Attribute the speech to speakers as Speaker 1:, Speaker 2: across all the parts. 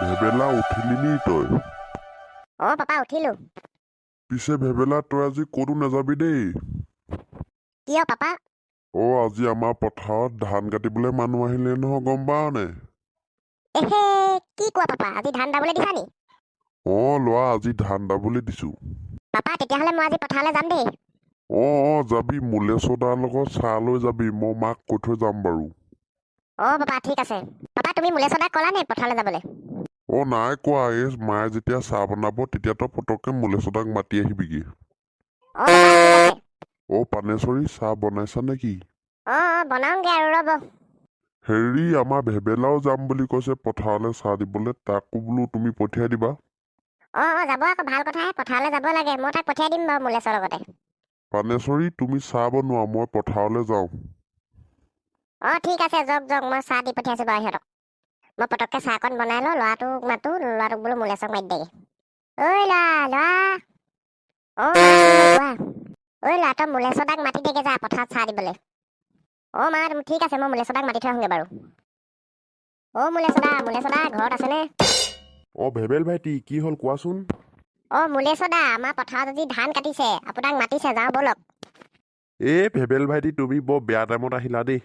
Speaker 1: ভেবেলা উঠিলি নি তই?
Speaker 2: পাপা উঠিলো।
Speaker 1: পিছে ভেবেলা তই আজি ক'তো নাযাবি দেই।
Speaker 2: কিয় পাপা?
Speaker 1: আজি আমাৰ পথাৰত ধান কাটিবলৈ মানুহ আহিলে নহয়, গম পাৱ নে?
Speaker 2: এহে, কি কোৱা পাপা, আজি ধান দাবলৈ দিছা নি?
Speaker 1: ল'ৰা আজি ধান দাবলৈ দিছো।
Speaker 2: পাপা তেতিয়াহ'লে মই আজি পথাৰলৈ যাম দেই।
Speaker 1: যাবি। মুলেশ্বদাৰ লগত চাহ লৈ যাবি, মই মাক কৈ থৈ যাম বাৰু।
Speaker 2: পাপা ঠিক আছে। পাপা তুমি মুলেশ্বদাক ক'লা নে পথাৰলৈ যাবলৈ?
Speaker 1: নাই কোৱা। এই মায়ে যেতিয়া চাহ বনাব তেতিয়া তই পটককে মুলেশ্বদাক মাতি আহিবিগে।
Speaker 2: পাপা ঠিক আছে।
Speaker 1: পানেশ্বৰী, চাহ বনাইছা নেকি?
Speaker 2: বনাওঁগে আৰু ৰ'ব।
Speaker 1: হেৰি, আমাৰ ভেবেলাও যাম বুলি কৈছে পথাৰলৈ চাহ দিবলৈ, তাকো বোলো তুমি পঠিয়াই দিবা।
Speaker 2: যাব আকৌ, ভাল কথাহে, পথাৰলৈ যাব লাগে। মই তাক পঠিয়াই দিম বাৰু মুলেশ্বৰ লগতে।
Speaker 1: পানেশ্বৰী, তুমি চাহ বনোৱা, মই পথাৰলৈ যাওঁ।
Speaker 2: ঠিক আছে, যাওক মই চাহ দি পঠিয়াইছো বাৰু সিহঁতক। মই পটককে চাহকণ বনাই লওঁ, ল'ৰাটোক মাতো, ল'ৰাটোক বোলো মুলেশ্বৰক মাতি দেগে। ঐ ল'ৰা। ল'ৰা তই মুলেশ্বদাক মাতি দেগে যা পথাৰত চাহ দিবলৈ। মা ঠিক আছে, মই মুলেশ্বদাক মাতি থৈ আহোঁগে বাৰু। মুলেশ্বদা ঘৰত আছেনে?
Speaker 1: ভেবেল ভাইটি, কি হ'ল কোৱাচোন?
Speaker 2: মুলেশ্বদা, আমাৰ পথাৰত আজি ধান কাটিছে, আপোনাক মাতিছে, যাওঁ ব'লক।
Speaker 1: ভেবেল ভাইটি, তুমি বৰ বেয়া টাইমত আহিলা দেই।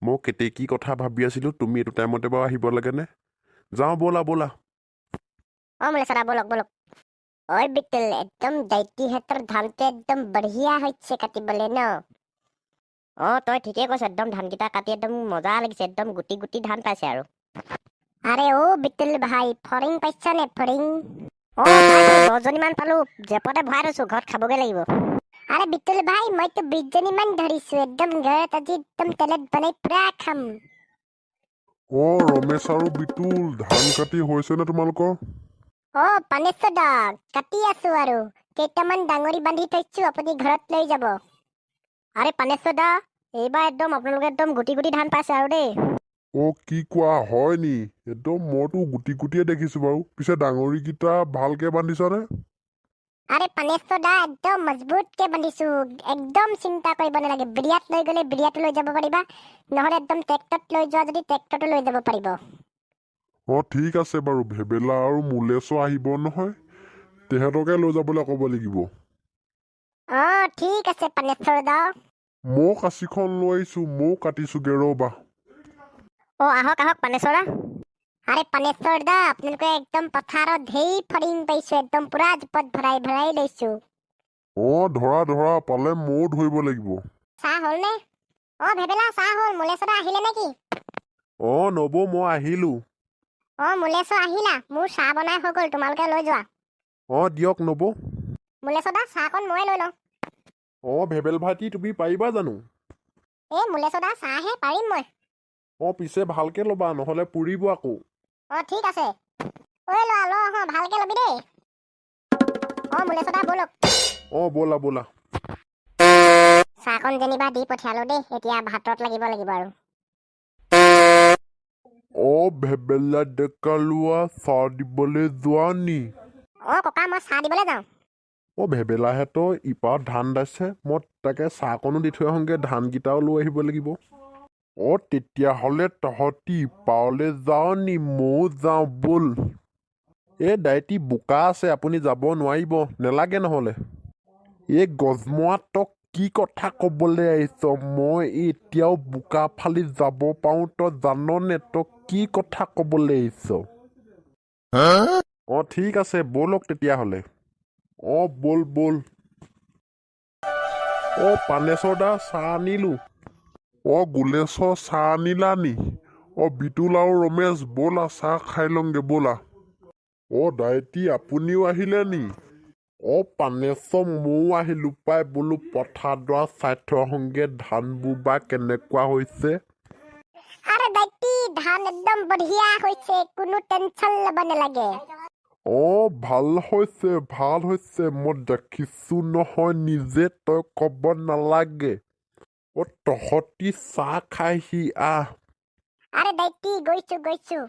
Speaker 1: মই কি কথা ভাবি আছিলো, তুমি এইটো টাইমতে বাৰু আহিব লাগেনে? যাওঁ, ব'লা।
Speaker 2: মুলেশ্বদা ব'লক। বিট্টল, একদম দাইটিহঁতৰ ধানটো একদম বঢ়িয়া হৈছে কাটিবলে ন? তই ঠিকেই কৈছ, একদম ধানকেইটা কাটি একদম মজা লাগিছে, একদম গুটি গুটি ধান পাইছে আৰু। আৰে বিট্টল ভাই, ফৰিং পাইছা নে ফৰিং? পাইছো, 10জনীমান পালো, জেপতে ভৰাই থৈছো, ঘৰত খাবগে লাগিব। আৰে বিট্টল ভাই, মইতো 20জনীমান ধৰিছো, একদম ঘৰত আজি একদম তেলত বনাই পুৰা খাম।
Speaker 1: ৰমেশ আৰু বিটুল, ধান কাটি হৈছে নে তোমালোকৰ?
Speaker 2: পানেশ্বৰ দা, কাটি আছো আৰু কেইটামান ডাঙৰি বান্ধি থৈছো, আপুনি ঘৰত লৈ যাব। আৰে পানেশ্বৰ দা, এইবাৰ একদম আপোনালোকে একদম গুটি গুটি ধান পাইছে আৰু দেই।
Speaker 1: কি কোৱা, হয় নি? একদম মইতো গুটি গুটিয়ে দেখিছো বাৰু। পিছে ডাঙৰিকেইটা ভালকে বান্ধিছানে?
Speaker 2: আৰে পানেশ্বৰ দা, একদম মজবুতকে বান্ধিছো, একদম চিন্তা কৰিব নালাগে। বিৰিয়াত লৈ গ'লে বিৰিয়াতো লৈ যাব পাৰিবা, নহ'লে একদম ট্ৰেক্টৰত লৈ যোৱা যদি ট্ৰেক্টৰতো লৈ যাব পাৰিব।
Speaker 1: ঠিক আছে বাৰু। ভেবেলা আৰু মুলেশ্বৰ আহিব নহয়, তেহেঁতকে লৈ যাবলৈ ক'ব লাগিব।
Speaker 2: ঠিক আছে পানেশ্বৰ দা।
Speaker 1: ময়ো কাঁচিখন লৈ আহিছো, ময়ো কাটিছোগে ৰ'বা।
Speaker 2: আহক পানেশ্বৰ দা। আৰে পানেশ্বৰ দা, আপোনালোকে একদম পথাৰত ঢেৰ ফৰিং পাইছো, একদম পুৰা জোপত ভৰাই লৈছো।
Speaker 1: ধৰা, পালে ময়ো ধৰিব লাগিব।
Speaker 2: চাহ হ'লনে? ভেবেলা, চাহ হ'ল। মুলেশ্বৰ দা আহিলে নেকি?
Speaker 1: নবৌ, মই আহিলো।
Speaker 2: মুলেশ্বৰ আহিলা? মোৰ চাহ বনাই হৈ গ'ল, তোমালোকে লৈ যোৱা।
Speaker 1: দিয়ক নবৌ।
Speaker 2: মুলেশ্বৰ দা, চাহকণ ময়ে লৈ লওঁ।
Speaker 1: ভেবেল ভাইটি, তুমি পাৰিবা জানো?
Speaker 2: মুলেশ্বৰ দা, চাহহে পাৰিম মই।
Speaker 1: পিছে ভালকে ল'বা, নহ'লে পুৰিব আকৌ।
Speaker 2: ঠিক আছে। ল'ৰা, ভালকে ল'বি দেই। মুলেশ্বৰ দা ব'লক।
Speaker 1: ব'লা।
Speaker 2: চাহকণ যেনিবা দি পঠিয়ালো দেই, এতিয়া ভাতত লাগিব আৰু।
Speaker 1: ভেবেলা ডেকা লোৱা, চাহ দিবলৈ যোৱা নি?
Speaker 2: ককা, মই চাহ দিবলৈ যাওঁ।
Speaker 1: ভেবেলাহেঁতৰ ইপাৰত ধান দাইছে, মই তাকে চাহকণো দি থৈ আহোঁগে, ধানকেইটাও লৈ আহিব লাগিব। তেতিয়াহ'লে তহঁতি ইপাৰলৈ যাওঁ নি? ময়ো যাওঁ, ব'ল। দাইটি বোকা আছে, আপুনি যাব নোৱাৰিব, নেলাগে নহ'লে। গজমৰা, তই কি কথা ক'বলৈ আহিছ? মই এতিয়াও বোকা ফালি যাব পাৰোঁ, তই জাননে? তই কি কথা ক'বলৈ আহিছ? ঠিক আছে, ব'লক তেতিয়াহ'লে। ব'ল। পানেশ্বৰ দা, চাহ আনিলো। গুলেশ্বৰ, চাহ আনিলা নি? বিটুল আৰু ৰমেশ, ব'লা চাহ খাই লওঁগে ব'লা। দাইটি, আপুনিও আহিলে নি? পানেশ্বৰ, ময়ো আহিলো পাই, বোলো পথাৰডৰা চাই থৈ আহোঁগে, ধানবোৰ বা কেনেকুৱা হৈছে।
Speaker 2: আৰে দাইটি, ধান একদম বঢ়িয়া হৈছে, কোনো টেনচন ল'ব নালাগে।
Speaker 1: ভাল হৈছে, মই দেখিছো নহয় নিজে, তই ক'ব নালাগে। তহঁতি চাহ খাইহি আহ।
Speaker 2: আৰে দাইটি, গৈছো।